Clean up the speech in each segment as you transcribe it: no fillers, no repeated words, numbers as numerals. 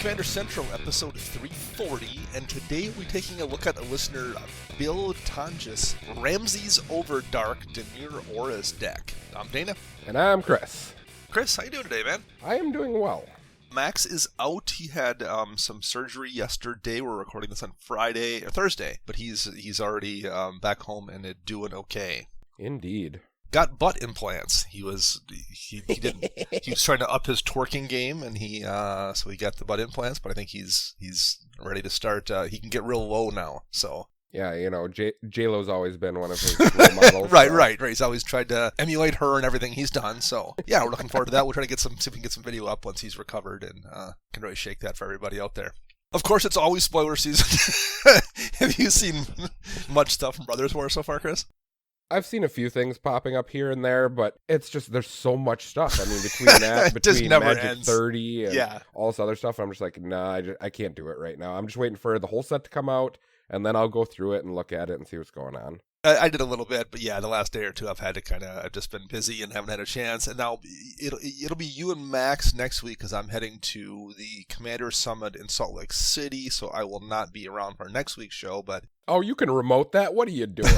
Commander Central, episode 340, and today we're taking a look at listener Bill Tonjes' Ramses Overdark Demir Auras deck. I'm Dana. And I'm Chris. Chris, how you doing today, man? I am doing well. Max is out. He had some surgery yesterday. We're recording this on Thursday, but he's already back home and doing okay. Indeed. Got butt implants. He was trying to up his twerking game, and so he got the butt implants. But I think he's ready to start. He can get real low now. So yeah, you know, J-Lo's always been one of his role models. Right. He's always tried to emulate her and everything he's done. So yeah, we're looking forward to that. We'll try to see if we can get some video up once he's recovered, and can really shake that for everybody out there. Of course, it's always spoiler season. Have you seen much stuff from Brothers War so far, Chris? I've seen a few things popping up here and there, but it's just, there's so much stuff. I mean, between Magic ends. 30 and all this other stuff, I'm just like, nah, I can't do it right now. I'm just waiting for the whole set to come out, and then I'll go through it and look at it and see what's going on. I did a little bit, but yeah, the last day or two I've just been busy and haven't had a chance. And now it'll be you and Max next week because I'm heading to the Commander Summit in Salt Lake City, so I will not be around for next week's show. But oh, you can remote that? What are you doing?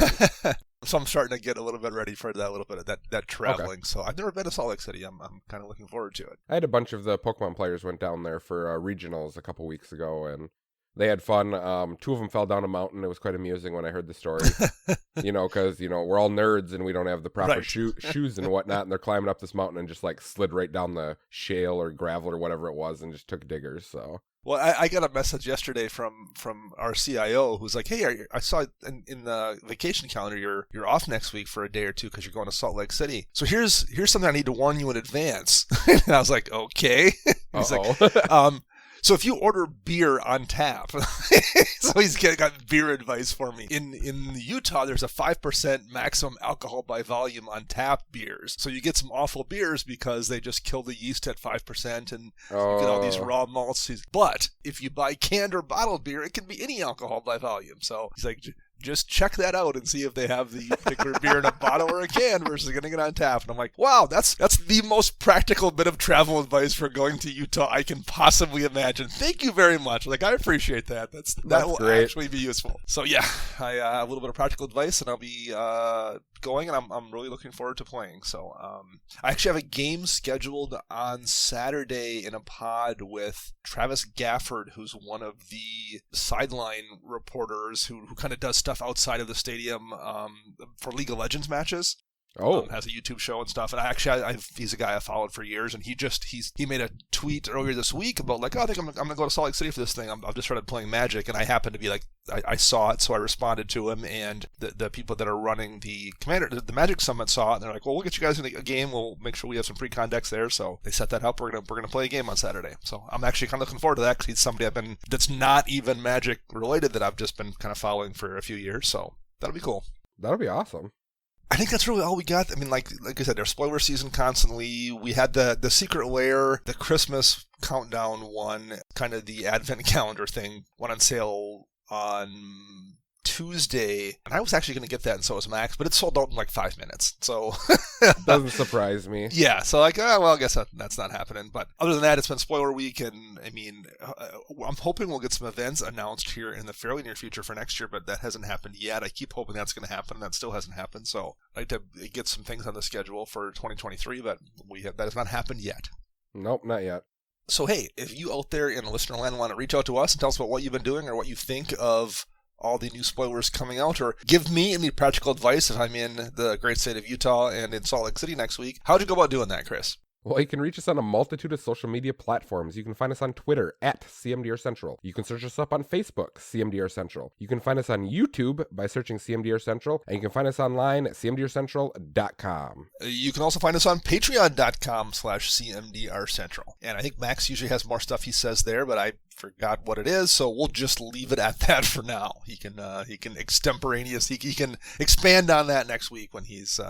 So I'm starting to get a little bit ready for that, a little bit of that traveling. Okay. So I've never been to Salt Lake City. I'm kind of looking forward to it. I had a bunch of the Pokemon players went down there for regionals a couple weeks ago, and they had fun. Two of them fell down a mountain. It was quite amusing when I heard the story. Because we're all nerds and we don't have the proper shoes and whatnot, and they're climbing up this mountain and just like slid right down the shale or gravel or whatever it was and just took diggers. So. Well, I got a message yesterday from our CIO who's like, "Hey, I saw in the vacation calendar you're off next week for a day or two because you're going to Salt Lake City. So here's something I need to warn you in advance." And I was like, "Okay." He's like, so if you order beer on tap, so he's got beer advice for me. In Utah, there's a 5% maximum alcohol by volume on tap beers. So you get some awful beers because they just kill the yeast at 5% and you get all these raw malts. But if you buy canned or bottled beer, it can be any alcohol by volume. So he's like, just check that out and see if they have the particular beer in a bottle or a can versus getting it on tap. And I'm like, wow, that's the most practical bit of travel advice for going to Utah I can possibly imagine. Thank you very much. Like, I appreciate that. That will great. Actually be useful. So yeah, I a little bit of practical advice, and I'll be going, and I'm really looking forward to playing. So I actually have a game scheduled on Saturday in a pod with Travis Gafford, who's one of the sideline reporters who kind of does stuff outside of the stadium for League of Legends matches. Has a YouTube show and stuff. And he's a guy I followed for years, and he made a tweet earlier this week about like, I think I'm gonna go to Salt Lake City for this thing. I've just started playing Magic, and I happened to be like, I saw it, so I responded to him, and the people that are running the Magic Summit saw it, and they're like, well, we'll get you guys in a game. We'll make sure we have some pre-con decks there. So they set that up. We're gonna play a game on Saturday. So I'm actually kind of looking forward to that because he's somebody that's not even Magic related that I've just been kind of following for a few years. So that'll be cool. That'll be awesome. I think that's really all we got. I mean, like I said, there's spoiler season constantly. We had the Secret Lair, the Christmas countdown one, kind of the Advent calendar thing, went on sale on Tuesday, and I was actually going to get that, and so was Max, but it sold out in like 5 minutes. So doesn't surprise me. Yeah, so like, well, I guess that's not happening. But other than that, it's been spoiler week, and I mean, I'm hoping we'll get some events announced here in the fairly near future for next year, but that hasn't happened yet. I keep hoping that's going to happen, and that still hasn't happened. So I'd like to get some things on the schedule for 2023, but that has not happened yet. Nope, not yet. So hey, if you out there in the listener land want to reach out to us and tell us about what you've been doing or what you think of all the new spoilers coming out, or give me any practical advice if I'm in the great state of Utah and in Salt Lake City next week, how'd you go about doing that, Chris? Well, you can reach us on a multitude of social media platforms. You can find us on Twitter at CMDR Central. You can search us up on Facebook, CMDR Central. You can find us on YouTube by searching CMDR Central, and you can find us online at cmdrcentral.com. You can also find us on patreon.com/CMDR Central. And I think Max usually has more stuff he says there, but I forgot what it is, so we'll just leave it at that for now. He can extemporaneous. He can expand on that next week when he's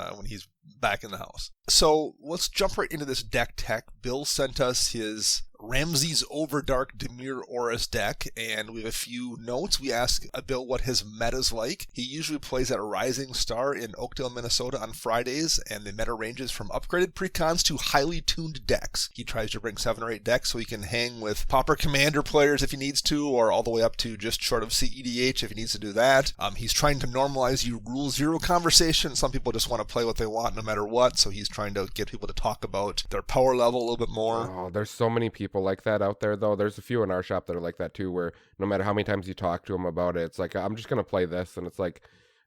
back in the house. So let's jump right into this deck tech. Bill sent us his Ramses Overdark Dimir Aurus deck, and we have a few notes. We asked Bill what his meta's like. He usually plays at a Rising Star in Oakdale, Minnesota on Fridays, and the meta ranges from upgraded precons to highly tuned decks. He tries to bring 7 or 8 decks so he can hang with Pauper Commander players if he needs to, or all the way up to just short of CEDH if he needs to do that. He's trying to normalize your Rule Zero conversation. Some people just want to play what they want no matter what, so he's trying to get people to talk about their power level a little bit more. Oh, there's so many people like that out there, though. There's a few in our shop that are like that too, where no matter how many times you talk to them about it, it's like, I'm just gonna play this, and it's like,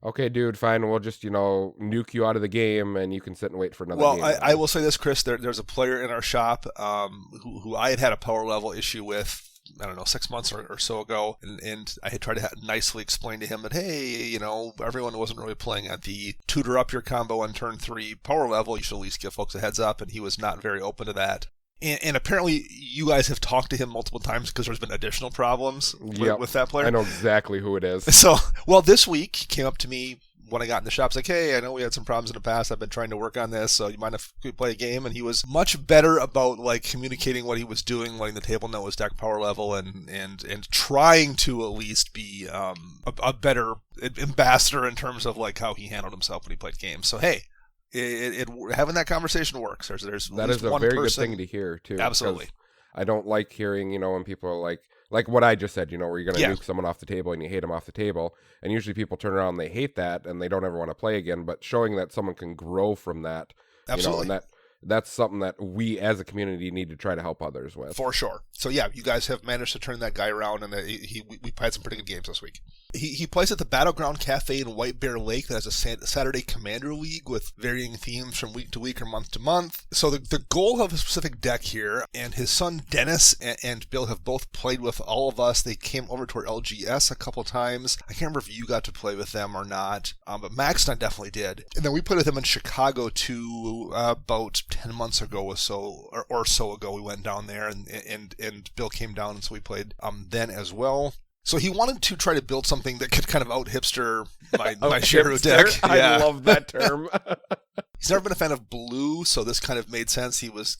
okay, dude, fine, we'll just nuke you out of the game, and you can sit and wait for another game. Well, I will say this, Chris. There's a player in our shop who I had a power level issue with, I don't know, 6 months or so ago, and I had tried to nicely explain to him that, hey, everyone wasn't really playing at the tutor up your combo on turn 3 power level. You should at least give folks a heads up, and he was not very open to that. And apparently you guys have talked to him multiple times because there's been additional problems with that player. I know exactly who it is. So, well, this week he came up to me when I got in the shop. He's like, hey, I know we had some problems in the past. I've been trying to work on this, so you mind if we play a game? And he was much better about communicating what he was doing, letting the table know his deck power level, and trying to at least be a better ambassador in terms of how he handled himself when he played games. So hey, having that conversation works. There's that is a very good thing to hear too. Absolutely. I don't like hearing when people are like what I just said, where you're going to nuke someone off the table and you hate them off the table, and usually people turn around and they hate that and they don't ever want to play again. But showing that someone can grow from that, absolutely, and that's something that we as a community need to try to help others with. For sure. So yeah, you guys have managed to turn that guy around, and we had some pretty good games this week. He plays at the Battleground Cafe in White Bear Lake that has a Saturday Commander League with varying themes from week to week or month to month. So the goal of a specific deck here, and his son Dennis and Bill have both played with all of us. They came over to our LGS a couple times. I can't remember if you got to play with them or not, but Max and I definitely did. And then we played with them in Chicago too, about 10 months ago or so ago. We went down there, and Bill came down, and so we played then as well. So he wanted to try to build something that could kind of out-hipster my Shiro deck. Yeah. I love that term. He's never been a fan of blue, so this kind of made sense. It was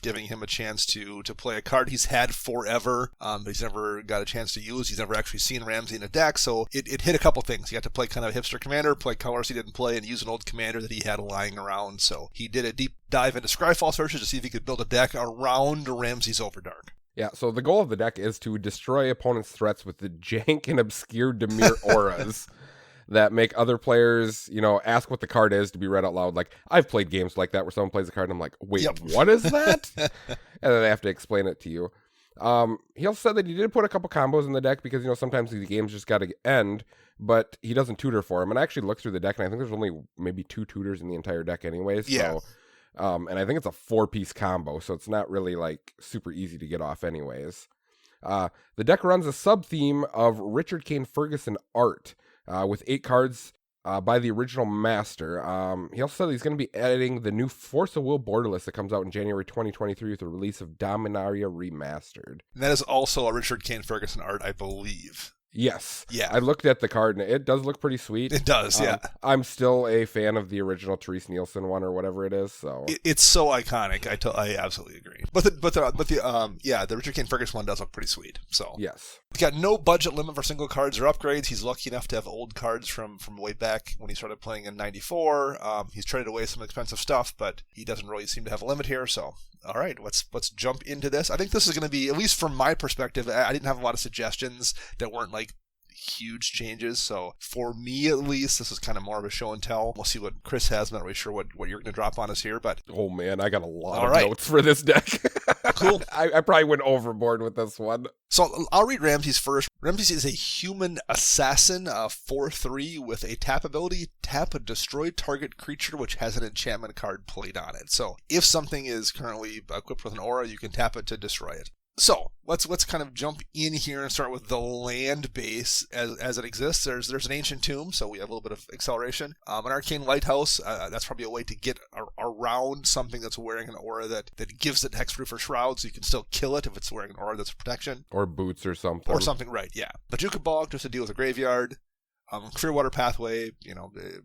giving him a chance to play a card he's had forever, but he's never got a chance to use. He's never actually seen Ramsey in a deck, so it hit a couple things. He got to play kind of a hipster commander, play colors he didn't play, and use an old commander that he had lying around. So he did a deep dive into Scryfall searches to see if he could build a deck around Ramsey's Overdark. Yeah, so the goal of the deck is to destroy opponents' threats with the jank and obscure Dimir auras that make other players, ask what the card is to be read out loud. Like, I've played games like that where someone plays a card and I'm like, wait, What is that? And then they have to explain it to you. He also said that he did put a couple combos in the deck because, sometimes the games just got to end, but he doesn't tutor for them. And I actually looked through the deck, and I think there's only maybe 2 tutors in the entire deck anyways. Yeah. So, and I think it's a 4-piece combo, so it's not really super easy to get off anyways. The deck runs a sub-theme of Richard Kane Ferguson art with 8 cards by the original master. He also said he's going to be adding the new Force of Will borderless that comes out in January 2023 with the release of Dominaria Remastered. And that is also a Richard Kane Ferguson art, I believe. Yes. Yeah. I looked at the card, and it does look pretty sweet. It does, yeah. I'm still a fan of the original Therese Nielsen one or whatever it is. So it's so iconic. I absolutely agree. But the Richard Kane Ferguson one does look pretty sweet. So yes. He's got no budget limit for single cards or upgrades. He's lucky enough to have old cards from way back when he started playing in '94. He's traded away some expensive stuff, but he doesn't really seem to have a limit here. So, all right, let's jump into this. I think this is going to be, at least from my perspective, I didn't have a lot of suggestions that weren't huge changes. So for me, at least, this is kind of more of a show and tell. We'll see what Chris has. I'm not really sure what you're going to drop on us here, but oh man, I got a lot of notes for this deck. Cool. I probably went overboard with this one. So I'll read Ramses first. Ramses is a human assassin, 4/3 with a tap ability. Tap a destroyed target creature which has an enchantment card played on it. So if something is currently equipped with an aura, you can tap it to destroy it. So let's kind of jump in here and start with the land base as it exists. There's an ancient tomb, so we have a little bit of acceleration. An arcane lighthouse. That's probably a way to get around something that's wearing an aura that gives it hexproof or shroud, so you can still kill it if it's wearing an aura that's protection. Or boots or something. Or something, right? Yeah. Bajuka Bog just to deal with a graveyard. Clear Water Pathway,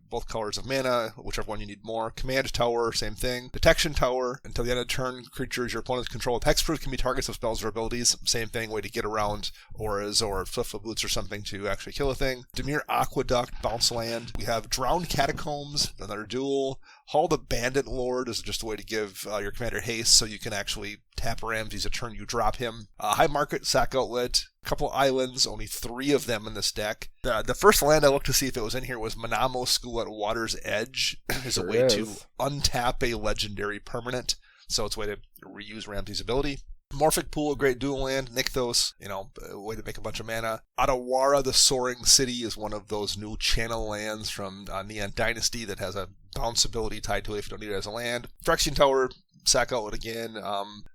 both colors of mana, whichever one you need more. Command Tower, same thing. Detection Tower, until the end of the turn, creatures your opponents control with hexproof can be targets of spells or abilities. Same thing, way to get around auras or Swiftfoot Boots or something to actually kill a thing. Dimir Aqueduct, bounce land. We have Drowned Catacombs, another duel. Hall the Bandit Lord is just a way to give your commander haste so you can actually tap Ramses a turn you drop him. High Market, Sack Outlet, a couple islands, only 3 of them in this deck. The first land I looked to see if it was in here was Manamo School at Water's Edge. Is a way to untap a legendary permanent, so it's a way to reuse Ramses' ability. Morphic Pool, a great dual land. Nykthos, a way to make a bunch of mana. Adawara, the Soaring City, is one of those new channel lands from Neon Dynasty that has a bounce ability tied to it if you don't need it as a land. Phyrexian Tower, Sack Outlet again.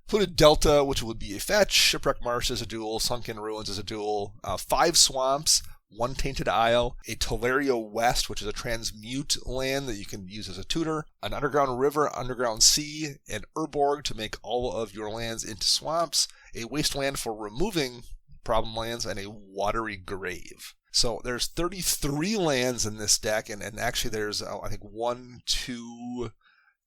Polluted Delta, which would be a fetch. Shipwreck Marsh is a duel. Sunken Ruins is a duel. 5 Swamps. 1 Tainted Isle, a Telerio West, which is a transmute land that you can use as a tutor, an Underground River, Underground Sea, an Urborg to make all of your lands into swamps, a Wasteland for removing problem lands, and a Watery Grave. So there's 33 lands in this deck, and actually there's, I think, 2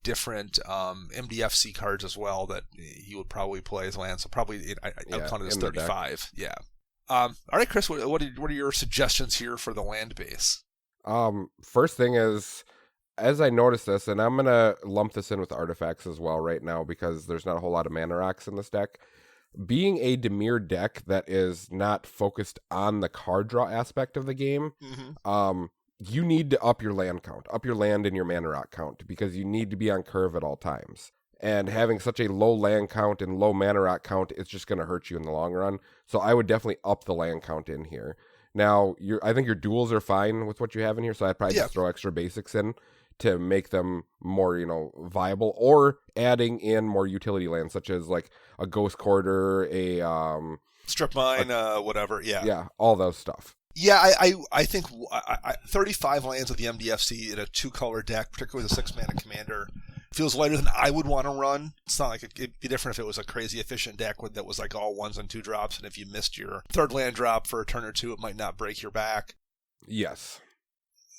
different MDFC cards as well that he would probably play as lands. So probably, I'd count it as 35. Yeah. All right, Chris, what are your suggestions here for the land base? First thing is, as I noticed this, and I'm going to lump this in with artifacts as well right now because there's not a whole lot of mana rocks in this deck. Being a Dimir deck that is not focused on the card draw aspect of the game, you need to up your land count, up your land and your mana rock count, because you need to be on curve at all times. And having such a low land count and low mana rock count, it's just going to hurt you in the long run. So I would definitely up the land count in here. Now, I think your duels are fine with what you have in here, so I'd probably just throw extra basics in to make them more, viable, or adding in more utility lands, such as like a Ghost Quarter, a Strip Mine, whatever. Yeah, all those stuff. Yeah, I think 35 lands with the MDFC in a 2-color deck, particularly with a 6-mana commander, feels lighter than I would want to run. It's not like it'd be different if it was a crazy efficient deck that was like all 1s and 2 drops, and if you missed your 3rd land drop for a turn or 2, it might not break your back. Yes.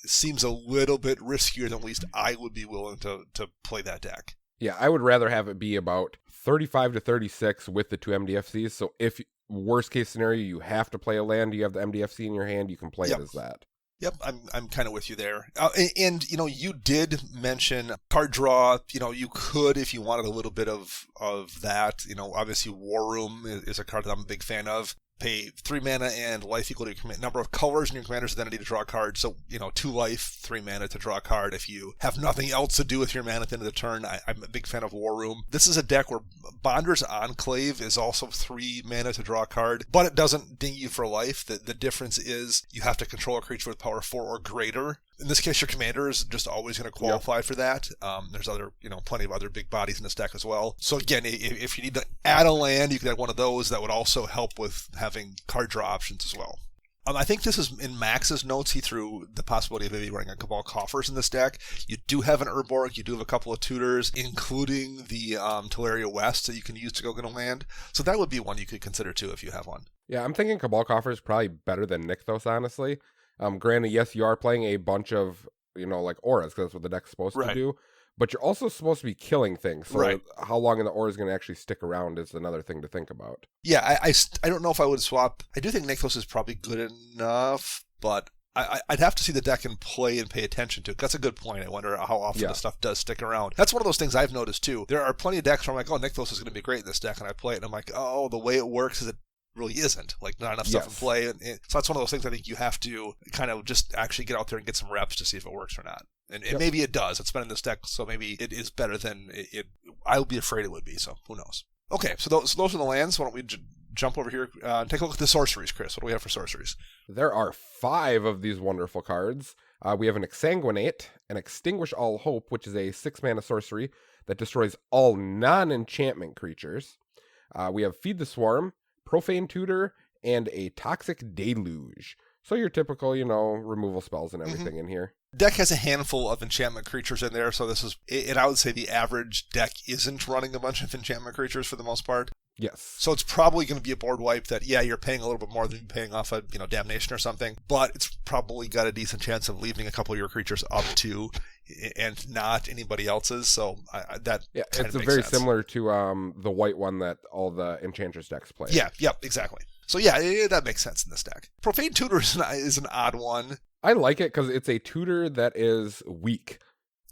It seems a little bit riskier than at least I would be willing to play that deck. Yeah, I would rather have it be about 35 to 36 with the 2 MDFCs, so if worst case scenario you have to play a land, you have the MDFC in your hand, you can play it as that. Yep, I'm kind of with you there. And you did mention card draw. You could, if you wanted a little bit of that. Obviously War Room is a card that I'm a big fan of. Pay 3 mana and life equal to your number of colors in your commander's identity to draw a card. So, 2 life, 3 mana to draw a card. If you have nothing else to do with your mana at the end of the turn, I'm a big fan of War Room. This is a deck where Bonder's Enclave is also 3 mana to draw a card, but it doesn't ding you for life. The difference is you have to control a creature with power 4 or greater. In this case, your commander is just always going to qualify for that. There's other, plenty of other big bodies in this deck as well. So again, if you need to add a land, you could add one of those. That would also help with having card draw options as well. I think this is in Max's notes. He threw the possibility of maybe running a Cabal Coffers in this deck. You do have an Urborg. You do have a couple of tutors, including the Teleria West that you can use to go get a land. So that would be one you could consider too if you have one. Yeah, I'm thinking Cabal Coffers probably better than Nykthos, honestly. Granted, yes, you are playing a bunch of, like auras, because that's what the deck's supposed to do. But you're also supposed to be killing things. So how long the aura is going to actually stick around is another thing to think about. Yeah, I don't know if I would swap. I do think Nykthos is probably good enough, but I'd have to see the deck in play and pay attention to it. That's a good point. I wonder how often the stuff does stick around. That's one of those things I've noticed too. There are plenty of decks where I'm like, oh, Nykthos is going to be great in this deck, and I play it, and I'm like, oh, the way it works is it really isn't. Like, not enough stuff in play. So that's one of those things I think you have to kind of just actually get out there and get some reps to see if it works or not. And maybe it does. It's been in this deck, so maybe it is better than it I would be afraid it would be, so who knows. Okay, so those are the lands. Why don't we jump over here and take a look at the sorceries, Chris. What do we have for sorceries? There are 5 of these wonderful cards. We have an Exsanguinate, an Extinguish All Hope, which is a 6-mana sorcery that destroys all non-enchantment creatures. We have Feed the Swarm, Profane Tutor, and a Toxic Deluge. So your typical, removal spells and everything in here. Deck has a handful of enchantment creatures in there, so this is, and I would say the average deck isn't running a bunch of enchantment creatures for the most part. Yes. So it's probably going to be a board wipe that, yeah, you're paying a little bit more than you're paying off a Damnation or something, but it's probably got a decent chance of leaving a couple of your creatures up to and not anybody else's. So that it's very similar to the white one that all the Enchantress decks play. Yeah, yep, exactly. So yeah, that makes sense in this deck. Profane Tutor is an odd one. I like it because it's a tutor that is weak.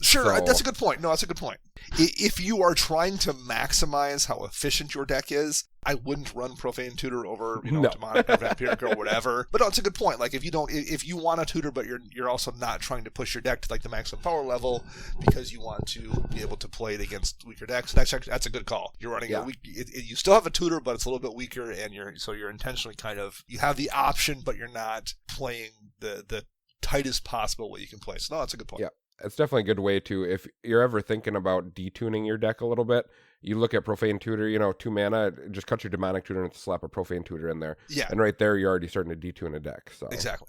Sure, that's a good point. No, that's a good point. If you are trying to maximize how efficient your deck is, I wouldn't run Profane Tutor over, Demonic or Vampiric or whatever. But no, it's a good point. Like if you want a tutor, but you're also not trying to push your deck to like the maximum power level because you want to be able to play it against weaker decks, that's a good call. You're running you still have a tutor, but it's a little bit weaker, and you're intentionally you have the option, but you're not playing the tightest possible way you can play. So no, that's a good point. Yeah. It's definitely a good way to, if you're ever thinking about detuning your deck a little bit, you look at Profane Tutor, 2 mana, just cut your Demonic Tutor and slap a Profane Tutor in there. Yeah. And right there, you're already starting to detune a deck. So exactly.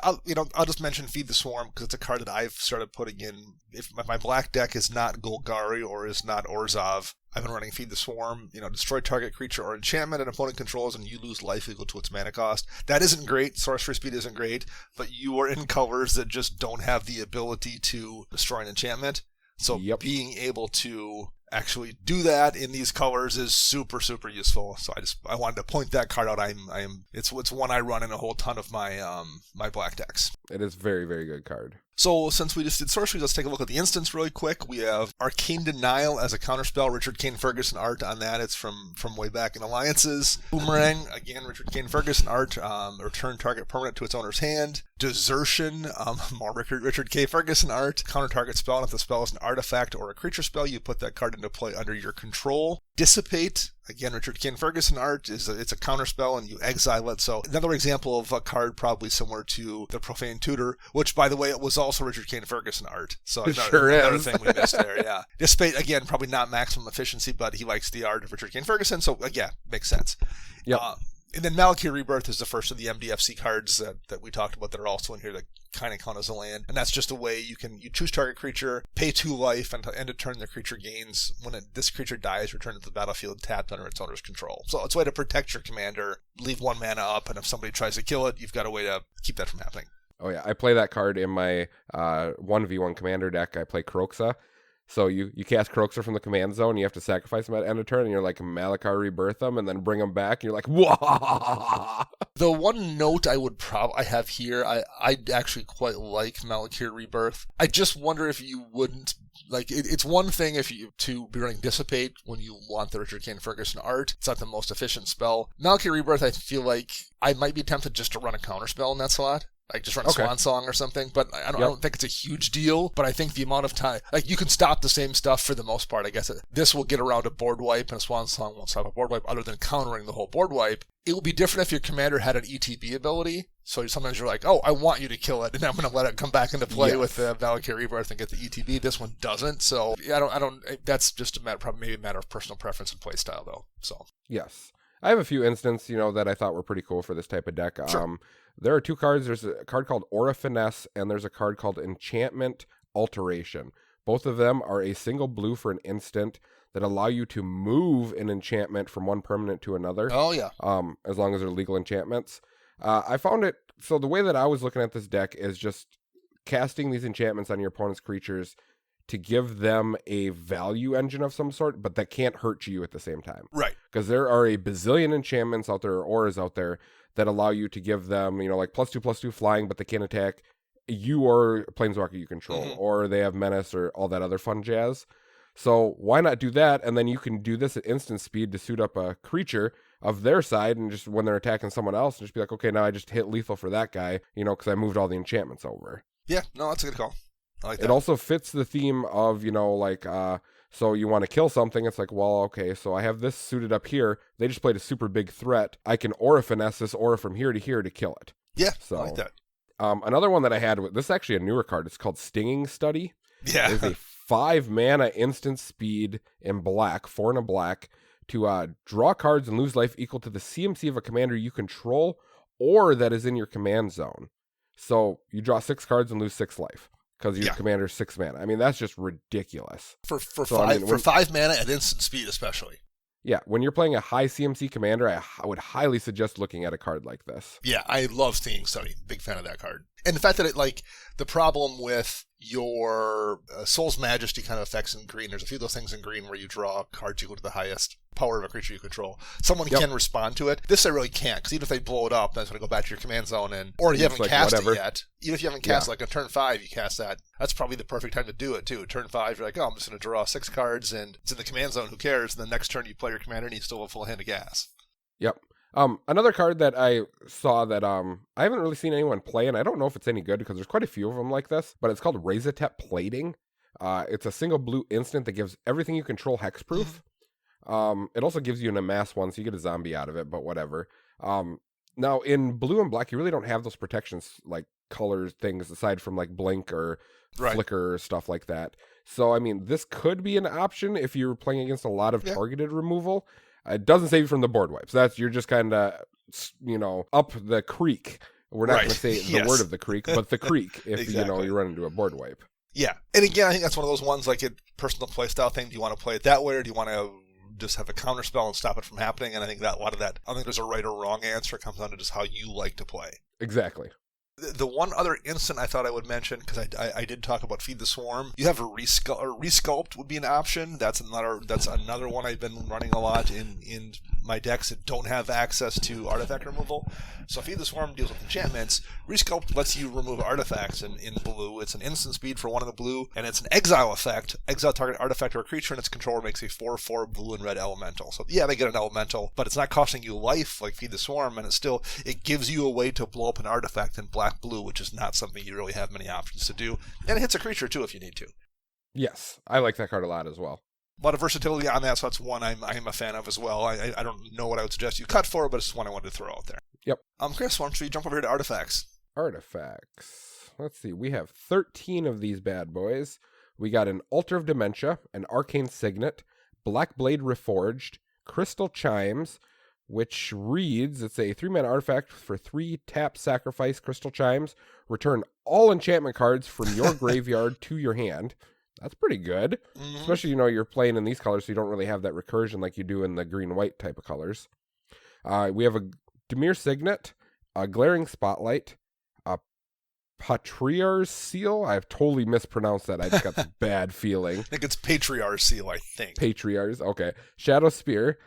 I'll just mention Feed the Swarm because it's a card that I've started putting in. If my black deck is not Golgari or is not Orzhov, I've been running Feed the Swarm. Destroy target creature or enchantment an opponent controls, and you lose life equal to its mana cost. That isn't great. Sorcery speed isn't great, but you are in colors that just don't have the ability to destroy an enchantment. So being able to actually do that in these colors is super, super useful. So I wanted to point that card out. It's one I run in a whole ton of my my black decks. It is very, very good card. So since we just did sorcery, let's take a look at the instance really quick. We have Arcane Denial as a counterspell. Richard Kane Ferguson art on that. It's from way back in Alliances. Boomerang, again, Richard Kane Ferguson art. Return target permanent to its owner's hand. Desertion, more Richard K. Ferguson art. Counter target spell, and if the spell is an artifact or a creature spell, you put that card into play under your control. Dissipate, again, Richard Kane Ferguson art. It's a counter spell, and you exile it. So another example of a card probably similar to the Profane Tutor, which, by the way, it was also Richard Kane Ferguson art. So another thing we missed there, yeah. Dissipate, again, probably not maximum efficiency, but he likes the art of Richard Kane Ferguson, so yeah, makes sense. Yep. And then Malakir Rebirth is the first of the MDFC cards that we talked about that are also in here that kind of count as a land. And that's just a way you choose target creature, pay 2 life, and to end a turn the creature gains. When this creature dies, return it to the battlefield tapped under its owner's control. So it's a way to protect your commander, leave 1 mana up, and if somebody tries to kill it, you've got a way to keep that from happening. Oh yeah, I play that card in my 1v1 commander deck. I play Kroxa. So you cast Kroxa from the command zone, you have to sacrifice them at end of turn, and you're like, Malakir Rebirth them, and then bring them back, and you're like, whoa! The one note I have here, I actually quite like Malakir Rebirth. I just wonder if you wouldn't, like, it's one thing to be running Dissipate when you want the Richard Kane Ferguson art. It's not the most efficient spell. Malakir Rebirth, I feel like I might be tempted just to run a counter spell in that slot. Like, just run a Swan Song or something, but I don't think it's a huge deal, but I think the amount of time, like, you can stop the same stuff for the most part, I guess. This will get around a board wipe, and a Swan Song won't stop a board wipe, other than countering the whole board wipe. It would be different if your commander had an ETB ability, so sometimes you're like, oh, I want you to kill it, and I'm going to let it come back into play with the Malakir Rebirth and get the ETB. This one doesn't, so I don't. That's just maybe a matter of personal preference and play style, though, so. Yes. I have a few instances, that I thought were pretty cool for this type of deck. Sure. There are 2 cards. There's a card called Aura Finesse, and there's a card called Enchantment Alteration. Both of them are a single blue for an instant that allow you to move an enchantment from one permanent to another. Oh, yeah. As long as they're legal enchantments. I found it, so the way that I was looking at this deck is just casting these enchantments on your opponent's creatures to give them a value engine of some sort, but that can't hurt you at the same time. Right. Because there are a bazillion enchantments out there, or auras out there, that allow you to give them, like +2/+2 flying, but they can't attack you or Planeswalker you control, or they have menace or all that other fun jazz. So why not do that? And then you can do this at instant speed to suit up a creature of their side, and just when they're attacking someone else, and just be like, okay, now I just hit lethal for that guy, because I moved all the enchantments over. Yeah, no, that's a good call. I like that. It also fits the theme of, so you want to kill something. It's like, well, okay, so I have this suited up here. They just played a super big threat. I can Aura Finesse this Aura from here to kill it. Yeah, so, I like that. Another one that I had, this is actually a newer card. It's called Stinging Study. Yeah. It's a 5 mana instant speed in black, 4 and a black, to draw cards and lose life equal to the CMC of a commander you control or that is in your command zone. So you draw 6 cards and lose 6 life. Because your commander's 6 mana. I mean, that's just ridiculous. For 5 mana at instant speed, especially. Yeah, when you're playing a high CMC commander, I would highly suggest looking at a card like this. Yeah, I love Stinging Study. Big fan of that card. And the fact that it, like, the problem with your Soul's Majesty kind of effects in green, there's a few of those things in green where you draw cards equal to the highest power of a creature you control. Someone can respond to it. This I really can't, because even if they blow it up, then it's going to go back to your command zone, and or you haven't cast it yet. Even if you haven't cast like on turn 5, you cast that. That's probably the perfect time to do it, too. Turn 5, you're like, oh, I'm just going to draw 6 cards, and it's in the command zone, who cares? And the next turn you play your commander, and you still have a full hand of gas. Yep. Another card that I saw that I haven't really seen anyone play, and I don't know if it's any good because there's quite a few of them like this, but it's called Razatep Plating. It's a single blue instant that gives everything you control hexproof. It also gives you an amass one, so you get a zombie out of it, but whatever. Now, in blue and black, you really don't have those protections, like colors things, aside from like blink or flicker or stuff like that. So, I mean, this could be an option if you're playing against a lot of targeted removal. It doesn't save you from the board wipes. You're just kind of, up the creek. We're not going to say the word of the creek, but the creek if, you run into a board wipe. Yeah. And again, I think that's one of those ones, like a personal playstyle thing. Do you want to play it that way, or do you want to just have a counter spell and stop it from happening? And I think that a lot of that, I don't think there's a right or wrong answer. It comes down to just how you like to play. Exactly. The one other instant I thought I would mention, because I did talk about Feed the Swarm, you have a Resculpt would be an option. That's another one I've been running a lot in my decks that don't have access to artifact removal. So Feed the Swarm deals with enchantments. Resculpt lets you remove artifacts in blue. It's an instant speed for 1 in the blue, and it's an exile effect. Exile target artifact or a creature, and its controller makes a 4/4 blue and red elemental. So yeah, they get an elemental, but it's not costing you life like Feed the Swarm, and it gives you a way to blow up an artifact in black-blue, which is not something you really have many options to do. And it hits a creature too if you need to. Yes, I like that card a lot as well. A lot of versatility on that, so that's one I'm a fan of as well. I don't know what I would suggest you cut for, but it's one I wanted to throw out there. Yep. Chris, why don't you jump over here to artifacts? Artifacts. Let's see. We have 13 of these bad boys. We got an Altar of Dementia, an Arcane Signet, Black Blade Reforged, Crystal Chimes, which reads, it's a 3-mana artifact for 3 tap sacrifice Crystal Chimes. Return all enchantment cards from your graveyard to your hand. That's pretty good. Mm-hmm. Especially, you're playing in these colors, so you don't really have that recursion like you do in the green-white type of colors. We have a Dimir Signet, a Glaring Spotlight, a Patriarch's Seal. I've totally mispronounced that. I just got this bad feeling. I think it's Patriarch's Seal, I think. Patriarch's, okay. Shadow Spear,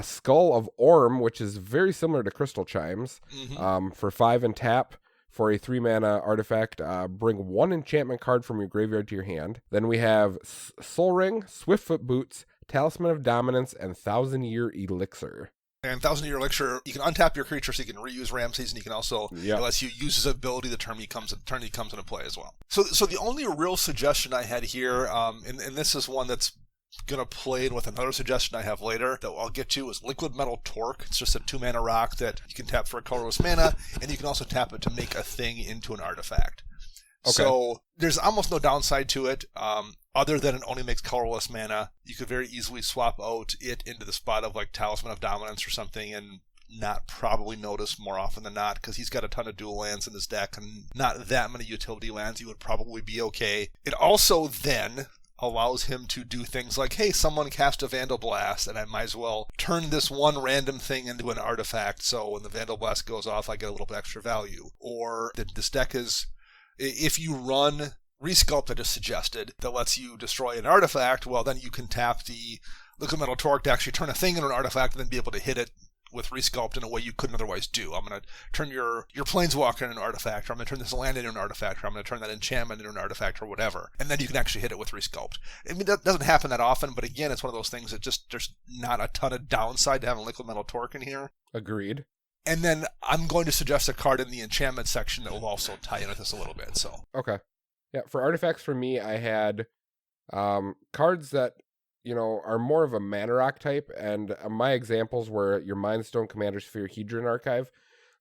Skull of Orm, which is very similar to Crystal Chimes, for 5 and tap. For a 3-mana artifact, bring 1 enchantment card from your graveyard to your hand. Then we have Soul Ring, Swiftfoot Boots, Talisman of Dominance, and 1,000-Year Elixir. And 1,000-Year Elixir, you can untap your creature so you can reuse Ramses, and you can also, it lets you use his ability the turn he comes into play as well. So the only real suggestion I had here, and this is one that's going to play with another suggestion I have later that I'll get to, is Liquid Metal Torque. It's just a 2-mana rock that you can tap for a colorless mana, and you can also tap it to make a thing into an artifact. Okay. So there's almost no downside to it, other than it only makes colorless mana. You could very easily swap out it into the spot of like Talisman of Dominance or something and not probably notice more often than not, because he's got a ton of dual lands in his deck and not that many utility lands. You would probably be okay. It also then allows him to do things like, hey, someone cast a Vandal Blast, and I might as well turn this one random thing into an artifact, so when the Vandal Blast goes off, I get a little bit extra value. Or this deck is, if you run Resculpt that is suggested, that lets you destroy an artifact, well, then you can tap the Liquid Metal Torque to actually turn a thing into an artifact and then be able to hit it with Resculpt in a way you couldn't otherwise do. I'm going to turn your Planeswalker into an artifact, or I'm going to turn this land into an artifact, or I'm going to turn that enchantment into an artifact, or whatever. And then you can actually hit it with Resculpt. I mean, that doesn't happen that often, but again, it's one of those things that just, there's not a ton of downside to having Liquid Metal Torque in here. Agreed. And then I'm going to suggest a card in the enchantment section that will also tie in with this a little bit. So okay. Yeah, for artifacts for me, I had cards that are more of a mana rock type, and my examples were your Mindstone, Commander Sphere, Hedron Archive,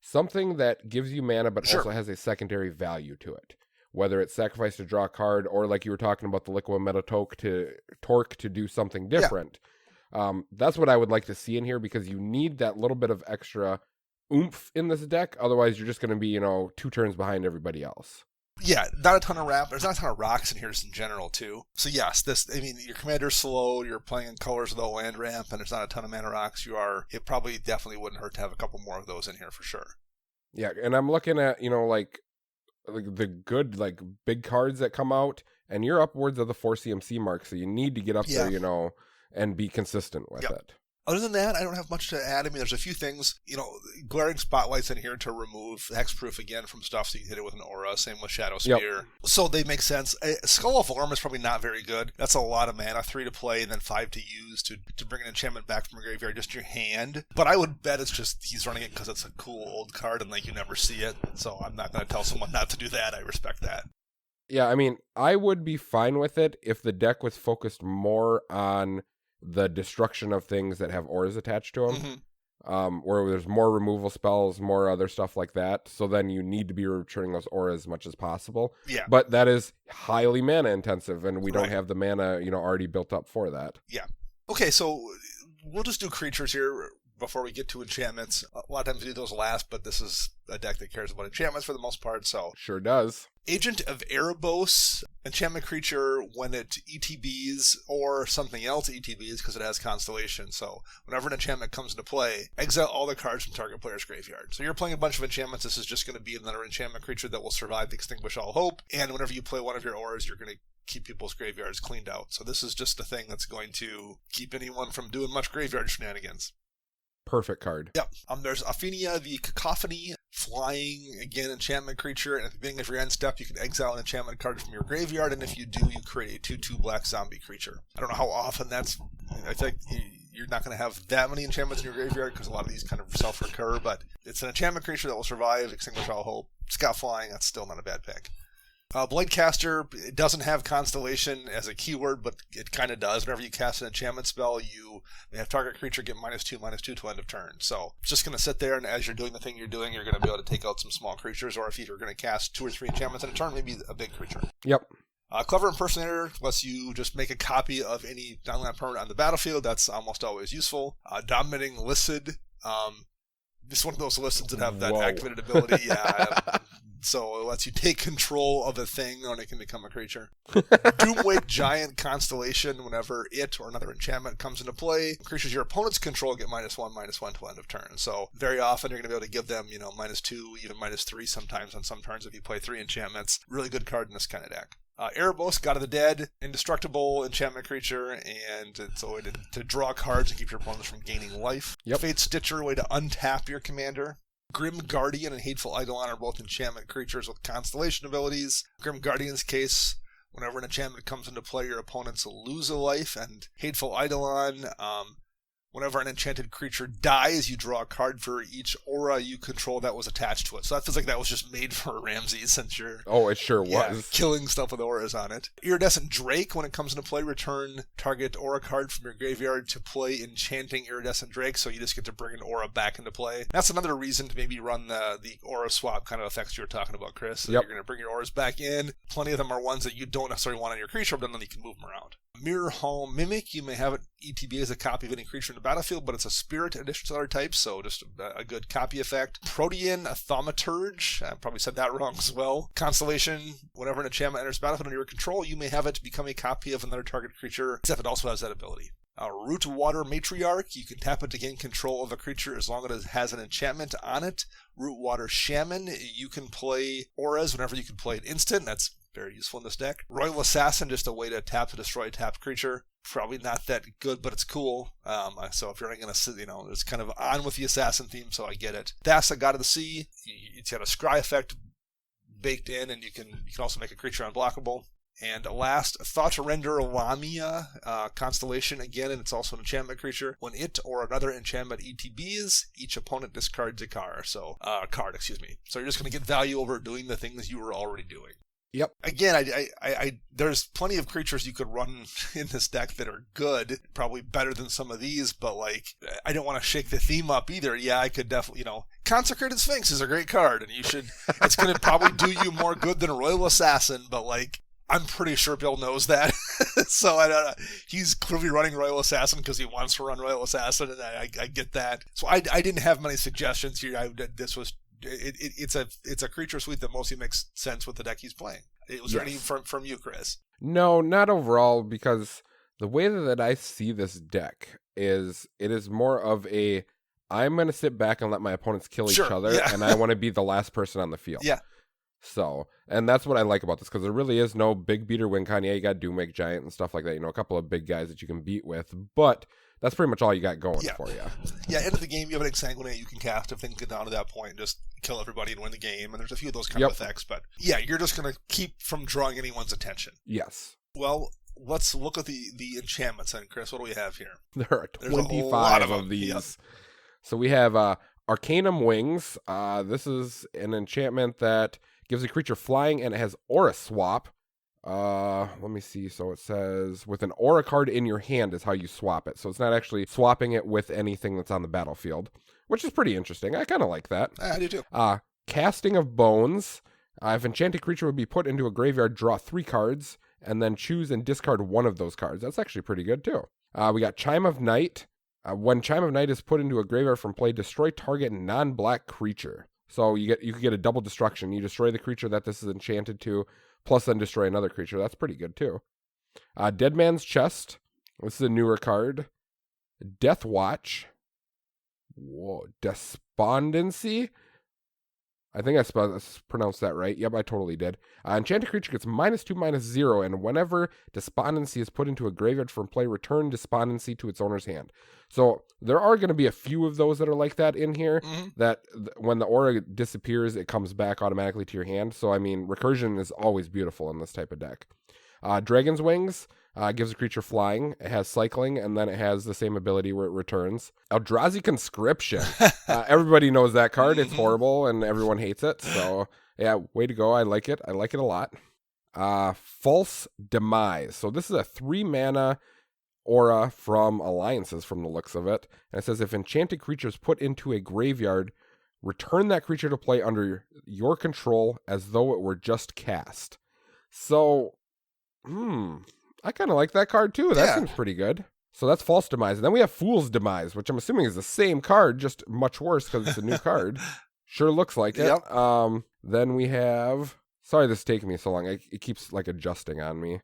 something that gives you mana but also has a secondary value to it, whether it's sacrifice to draw a card, or like you were talking about the Liquid Metal Torque to do something different. That's what I would like to see in here, because you need that little bit of extra oomph in this deck, otherwise you're just going to be 2 turns behind everybody else. Yeah, not a ton of ramp. There's not a ton of rocks in here just in general, too. So yes, your commander's slow, you're playing in colors with a land ramp, and there's not a ton of mana rocks. It probably definitely wouldn't hurt to have a couple more of those in here for sure. Yeah, and I'm looking at, like the good, like, big cards that come out, and you're upwards of the 4 CMC mark, so you need to get up there, and be consistent with it. Other than that, I don't have much to add. I mean, there's a few things, glaring spotlights in here to remove hexproof again from stuff so you can hit it with an aura. Same with Shadow Spear. Yep. So they make sense. Skull of Orm is probably not very good. That's a lot of mana, 3 to play and then 5 to use to bring an enchantment back from your graveyard, just your hand. But I would bet it's just he's running it because it's a cool old card and you never see it. So I'm not going to tell someone not to do that. I respect that. Yeah, I mean, I would be fine with it if the deck was focused more on the destruction of things that have auras attached to them, where there's more removal spells, more other stuff like that. So then you need to be returning those auras as much as possible. Yeah. But that is highly mana intensive, and we don't have the mana, already built up for that. Yeah. Okay, so we'll just do creatures here before we get to enchantments. A lot of times we do those last, but this is a deck that cares about enchantments for the most part, so. Sure does. Agent of Erebos, enchantment creature when it ETBs or something else ETBs because it has Constellation. So whenever an enchantment comes into play, exile all the cards from target player's graveyard. So you're playing a bunch of enchantments. This is just going to be another enchantment creature that will survive Extinguish All Hope. And whenever you play one of your auras, you're going to keep people's graveyards cleaned out. So this is just a thing that's going to keep anyone from doing much graveyard shenanigans. Perfect card. Yep. There's Aphenia, the Cacophony, flying, again, enchantment creature, and at the beginning of your end step, you can exile an enchantment card from your graveyard, and if you do, you create a 2/2 black zombie creature. I don't know how often that's. I think you're not going to have that many enchantments in your graveyard, because a lot of these kind of self-recur, but it's an enchantment creature that will survive, Extinguish All Hope. It's got flying, that's still not a bad pick. Bladecaster, it doesn't have Constellation as a keyword, but it kind of does. Whenever you cast an enchantment spell, you may have target creature get -2/-2 to end of turn. So it's just going to sit there, and as you're doing the thing you're doing, you're going to be able to take out some small creatures, or if you're going to cast 2 or 3 enchantments in a turn, maybe a big creature. Yep. Clever Impersonator lets you just make a copy of any downland permanent on the battlefield. That's almost always useful. Dominating Listed. This is one of those lists that have that activated ability. Yeah. So it lets you take control of a thing when it can become a creature. Doomweight Giant Constellation, whenever it or another enchantment comes into play, creatures your opponents control get -1/-1 till end of turn. So very often you're going to be able to give them, -2, even -3 sometimes on some turns if you play 3 enchantments. Really good card in this kind of deck. Erebos, God of the Dead, indestructible enchantment creature, and it's a way to draw cards and keep your opponents from gaining life. Yep. Fate Stitcher, a way to untap your commander. Grim Guardian and Hateful Eidolon are both enchantment creatures with Constellation abilities. Grim Guardian's case, whenever an enchantment comes into play, your opponents lose a life, and Hateful Eidolon, whenever an enchanted creature dies, you draw a card for each aura you control that was attached to it. So that feels like that was just made for Ramses, since you're... Oh, it sure was. Killing stuff with auras on it. Iridescent Drake, when it comes into play, return target aura card from your graveyard to play Enchanting Iridescent Drake, so you just get to bring an aura back into play. That's another reason to maybe run the aura swap kind of effects you were talking about, Chris. So You're going to bring your auras back in. Plenty of them are ones that you don't necessarily want on your creature, but then you can move them around. Mirror Home Mimic, you may have it ETB as a copy of any creature in the battlefield, but it's a spirit addition to other types, so just a good copy effect. Protean Thaumaturge, I probably said that wrong as well. Constellation, whenever an enchantment enters battlefield under your control, you may have it become a copy of another target creature, except it also has that ability. Root Water Matriarch, you can tap it to gain control of a creature as long as it has an enchantment on it. Root Water Shaman, you can play auras whenever you can play an instant. That's very useful in this deck. Royal Assassin, just a way to tap to destroy a tapped creature. Probably not that good, but it's cool. So if you're not going to, it's kind of on with the assassin theme, so I get it. Thassa, God of the Sea, it's got a scry effect baked in, and you can also make a creature unblockable. And last, Thought to Render Lamia, Constellation again, and it's also an enchantment creature. When it or another enchantment ETBs, each opponent discards a card. So you're just going to get value over doing the things you were already doing. Yep. Again, I there's plenty of creatures you could run in this deck that are good, probably better than some of these, but I don't want to shake the theme up either. Yeah, I could definitely, Consecrated Sphinx is a great card, and it's going to probably do you more good than Royal Assassin, but I'm pretty sure Bill knows that. So I don't know. He's clearly running Royal Assassin because he wants to run Royal Assassin, and I get that. So I didn't have many suggestions here. This was it's a creature suite that mostly makes sense with the deck he's playing. Was there any from you, Chris? No, not overall, because the way that I see this deck is it is more of a I'm going to sit back and let my opponents kill each other, and I want to be the last person on the field. Yeah. So, and that's what I like about this, because there really is no big beater win con. Yeah, you got Doomwake Giant and stuff like that, a couple of big guys that you can beat with, but that's pretty much all you got going for you. Yeah, end of the game, you have an Exsanguinate you can cast if things get down to that point and just kill everybody and win the game, and there's a few of those kind of effects, but yeah, you're just going to keep from drawing anyone's attention. Yes. Well, let's look at the enchantments then, Chris. What do we have here? There are 25 of these. Yep. So we have Arcanum Wings. This is an enchantment that gives a creature flying, and it has aura swap. Let me see. So it says with an aura card in your hand is how you swap it. So it's not actually swapping it with anything that's on the battlefield, which is pretty interesting. I kind of like that. I do too. Casting of Bones. If enchanted creature would be put into a graveyard, draw 3 cards, and then choose and discard one of those cards. That's actually pretty good too. We got Chime of Night. When Chime of Night is put into a graveyard from play, destroy target non-black creature. So you could get a double destruction. You destroy the creature that this is enchanted to, plus then destroy another creature. That's pretty good too. Dead Man's Chest. This is a newer card. Death Watch. Whoa. Despondency. I think I pronounced that right. Yep, I totally did. Enchanted creature gets -2/-0, and whenever Despondency is put into a graveyard from play, return Despondency to its owner's hand. So there are going to be a few of those that are like that in here, that when the aura disappears, it comes back automatically to your hand. So, I mean, recursion is always beautiful in this type of deck. Dragon's Wings gives a creature flying. It has cycling, and then it has the same ability where it returns. Eldrazi Conscription. Everybody knows that card. It's horrible, and everyone hates it. So, yeah, way to go. I like it. I like it a lot. False Demise. So this is a 3-mana aura from Alliances from the looks of it. And it says if enchanted creature is put into a graveyard, return that creature to play under your control as though it were just cast. So, I kind of like that card too. That seems pretty good. So that's False Demise. And then we have Fool's Demise, which I'm assuming is the same card, just much worse because it's a new card. Sure looks like it. Then we have... Sorry this is taking me so long. It keeps like adjusting on me.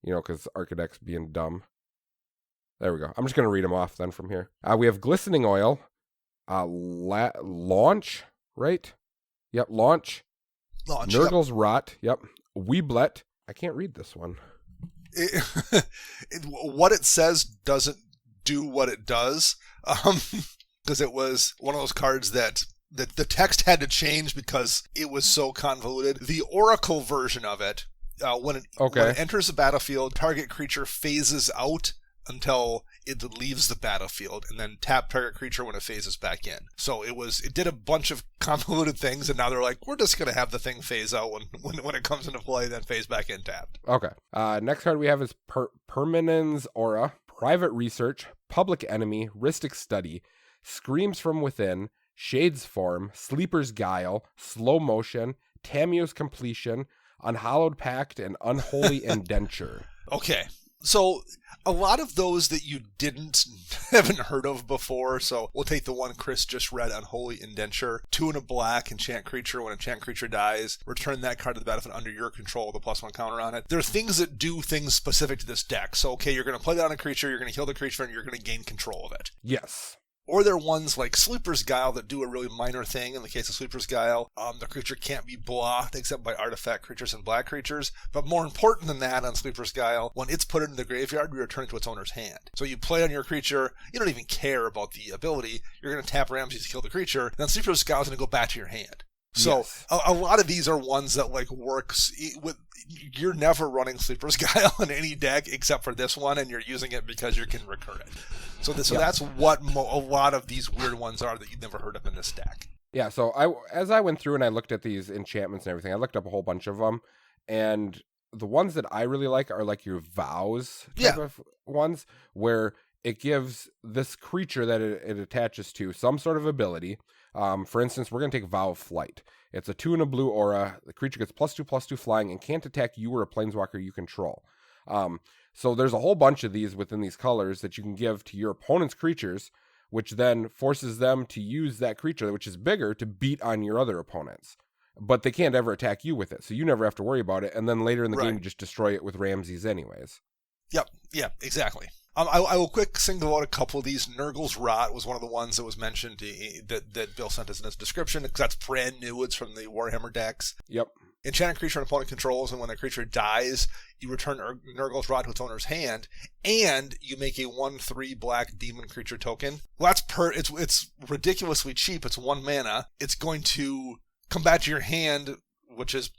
Because Archidec's being dumb. There we go. I'm just going to read them off then from here. We have Glistening Oil. Launch, right? Yep, Launch. Nurgle's Rot. Yep. Weeblet. I can't read this one. What it says doesn't do what it does, because it was one of those cards that the text had to change because it was so convoluted. The Oracle version of it, when it enters the battlefield, target creature phases out until it leaves the battlefield, and then tap target creature when it phases back in. So it did a bunch of convoluted things, and now they're like, we're just going to have the thing phase out when it comes into play, then phase back in tapped. Okay. Next card we have is Permanence Aura, Private Research, Public Enemy, Rhystic Study, Screams from Within, Shades Form, Sleeper's Guile, Slow Motion, Tammuz Completion, Unhallowed Pact, and Unholy Indenture. Okay. So a lot of those that you haven't heard of before. So we'll take the one Chris just read, Unholy Indenture. 2 and a black, enchant creature. When enchant creature dies, return that card to the battlefield under your control with a +1 counter on it. There are things that do things specific to this deck. So, okay, you're going to play that on a creature, you're going to kill the creature, and you're going to gain control of it. Yes. Or there are ones like Sleeper's Guile that do a really minor thing. In the case of Sleeper's Guile, the creature can't be blocked except by artifact creatures and black creatures. But more important than that on Sleeper's Guile, when it's put into the graveyard, you return it to its owner's hand. So you play on your creature, you don't even care about the ability, you're going to tap Ramses to kill the creature, and then Sleeper's Guile is going to go back to your hand. So a lot of these are ones that works with. You're never running Sleeper's Guile in any deck except for this one, and you're using it because you can recur it. So that's what a lot of these weird ones are that you've never heard of in this deck. Yeah. So as I went through and I looked at these enchantments and everything, I looked up a whole bunch of them, and the ones that I really like are like your vows type of ones, where it gives this creature that it attaches to some sort of ability. For instance, we're going to take Vow of Flight. It's a 2 and a blue aura. The creature gets +2/+2 flying and can't attack you or a planeswalker you control. So there's a whole bunch of these within these colors that you can give to your opponent's creatures. which then forces them to use that creature, which is bigger, to beat on your other opponents. But they can't ever attack you with it, so you never have to worry about it. And then later in the game, you just destroy it with Ramses anyways. Yep, yeah, exactly. I will quick single out a couple of these. Nurgle's Rot was one of the ones that was mentioned that Bill sent us in his description, because that's brand new. It's from the Warhammer decks. Yep. Enchanted creature an opponent controls, and when that creature dies, you return Nurgle's Rot to its owner's hand, and you make a 1/3 black demon creature token. Well, it's ridiculously cheap. It's 1 mana. It's going to come back to your hand, which is,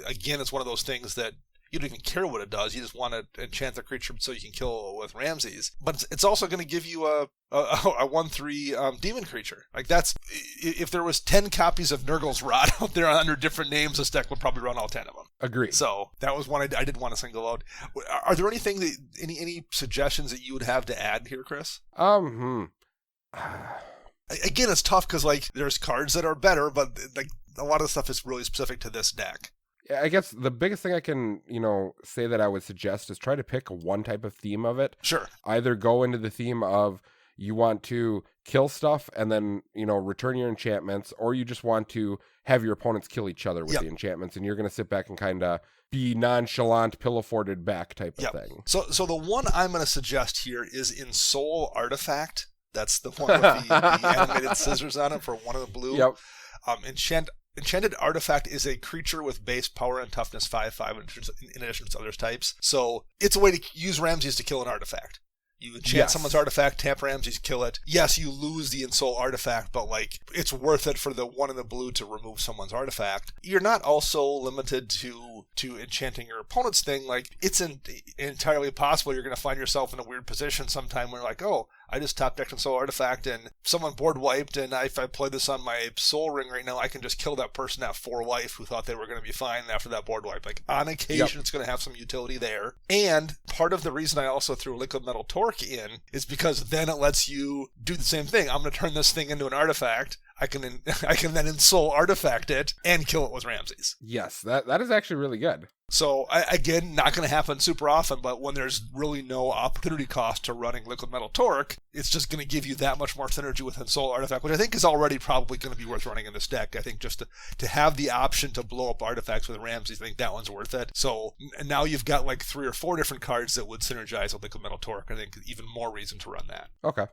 again, it's one of those things that you don't even care what it does. You just want to enchant the creature so you can kill with Ramses. But it's also going to give you a 1/3 demon creature. Like, that's, if there was 10 copies of Nurgle's Rot out there under different names, this deck would probably run all 10 of them. Agreed. So that was one I did want to single out. Are there any suggestions that you would have to add here, Chris? Again, it's tough because, like, there's cards that are better, but like a lot of the stuff is really specific to this deck. I guess the biggest thing I can, say that I would suggest is try to pick one type of theme of it. Sure. Either go into the theme of you want to kill stuff and then, return your enchantments, or you just want to have your opponents kill each other with the enchantments, and you're going to sit back and kind of be nonchalant, pillow-forted back type of thing. So the one I'm going to suggest here is Ensoul Artifact. That's the one with the animated scissors on it for 1 of the blue. Yep. Enchanted Artifact is a creature with base power and toughness 5/5 in addition to other types. So it's a way to use Ramses to kill an artifact. You enchant someone's artifact, tap Ramses, kill it. Yes, you lose the Ensoul Artifact, but like it's worth it for the 1 in the blue to remove someone's artifact. You're not also limited to enchanting your opponent's thing. Like, it's entirely possible you're going to find yourself in a weird position sometime where you're like, oh, I just top decked Ensoul Artifact and someone board wiped, and if I play this on my Soul Ring right now, I can just kill that person at 4 life who thought they were going to be fine after that board wipe. Like, on occasion, it's going to have some utility there. And part of the reason I also threw Liquid Metal Torque in is because then it lets you do the same thing. I'm going to turn this thing into an artifact. I can then Ensoul Artifact it and kill it with Ramses. Yes, that is actually really good. So, again, not going to happen super often, but when there's really no opportunity cost to running Liquid Metal Torque, it's just going to give you that much more synergy with Ensoul Artifact, which I think is already probably going to be worth running in this deck. I think just to have the option to blow up artifacts with Ramses, I think that one's worth it. So, now you've got like 3 or 4 different cards that would synergize with Liquid Metal Torque. I think even more reason to run that. Okay.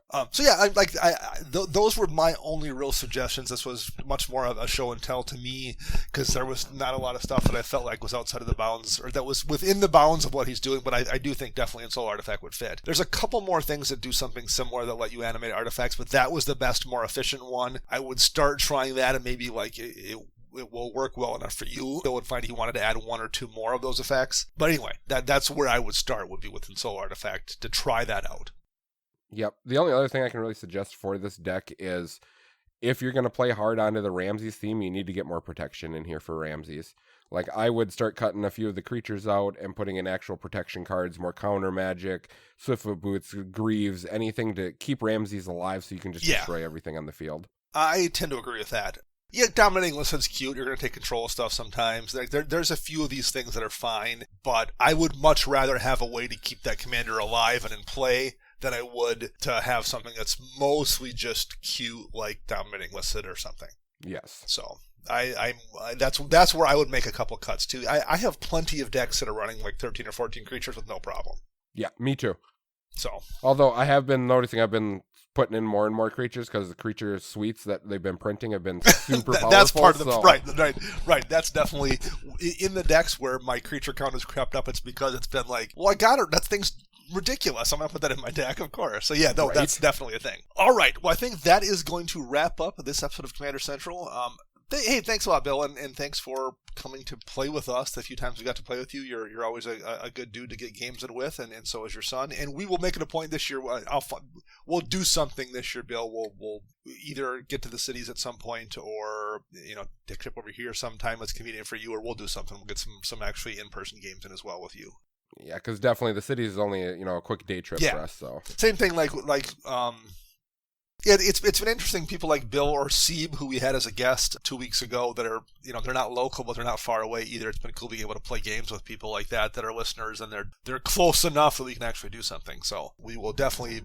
Those were my only real suggestions. This was much more of a show and tell to me, because there was not a lot of stuff that I felt like was outside of the bounds, or that was within the bounds of what he's doing, but I do think definitely Ensoul Artifact would fit. There's a couple more things that do something similar that let you animate artifacts, but that was the best, more efficient one. I would start trying that, and maybe like it will work well enough for you. Bill would find he wanted to add 1 or 2 more of those effects. But anyway, that's where I would start, would be with Ensoul Artifact, to try that out. Yep. The only other thing I can really suggest for this deck is, if you're going to play hard onto the Ramses theme, you need to get more protection in here for Ramses. Like, I would start cutting a few of the creatures out and putting in actual protection cards, more counter magic, Swiftfoot Boots, Greaves, anything to keep Ramses alive so you can just destroy everything on the field. I tend to agree with that. Yeah, Dominating Listed's cute. You're going to take control of stuff sometimes. Like, there's a few of these things that are fine, but I would much rather have a way to keep that commander alive and in play than I would to have something that's mostly just cute, like Dominating Listed or something. Yes. So that's where I would make a couple cuts too. I have plenty of decks that are running like 13 or 14 creatures with no problem. Yeah, me too. So, although I have been noticing, I've been putting in more and more creatures because the creature suites that they've been printing have been super powerful. That's part of the right. That's definitely in the decks where my creature count has crept up. It's because it's been like, well, I got her. That thing's ridiculous. I'm going to put that in my deck, of course. So yeah, no, that's definitely a thing. All right. Well, I think that is going to wrap up this episode of Commander Central. Hey, thanks a lot, Bill, and thanks for coming to play with us. The few times we got to play with you, you're always a good dude to get games in with, and so is your son. And we will make it a point this year. We'll do something this year, Bill. We'll either get to the cities at some point, or take a trip over here sometime that's convenient for you, or we'll do something. We'll get some actually in-person games in as well with you. Yeah, because definitely the cities is only a quick day trip for us. So same thing Yeah, it's been interesting. People like Bill or Sieb, who we had as a guest 2 weeks ago, that are they're not local, but they're not far away either. It's been cool being able to play games with people like that are listeners, and they're close enough that we can actually do something. So we will definitely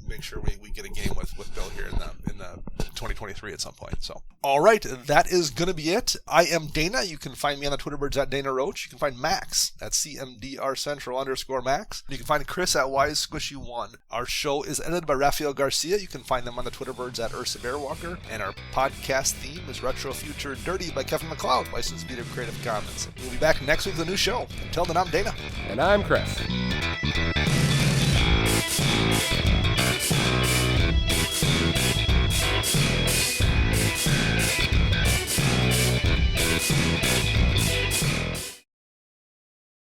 make sure we get a game with Bill here in the 2023 at some point. So, all right, that is going to be it. I am Dana. You can find me on the Twitter birds at Dana Roach. You can find Max at CMDR_Max. You can find Chris at WiseSquishy1. Our show is edited by Rafael Garcia. You can find them on the Twitter birds at Ursa Bearwalker. And our podcast theme is Retro Future Dirty by Kevin MacLeod, licensed via Creative Commons. We'll be back next week with a new show. Until then, I'm Dana. And I'm Chris.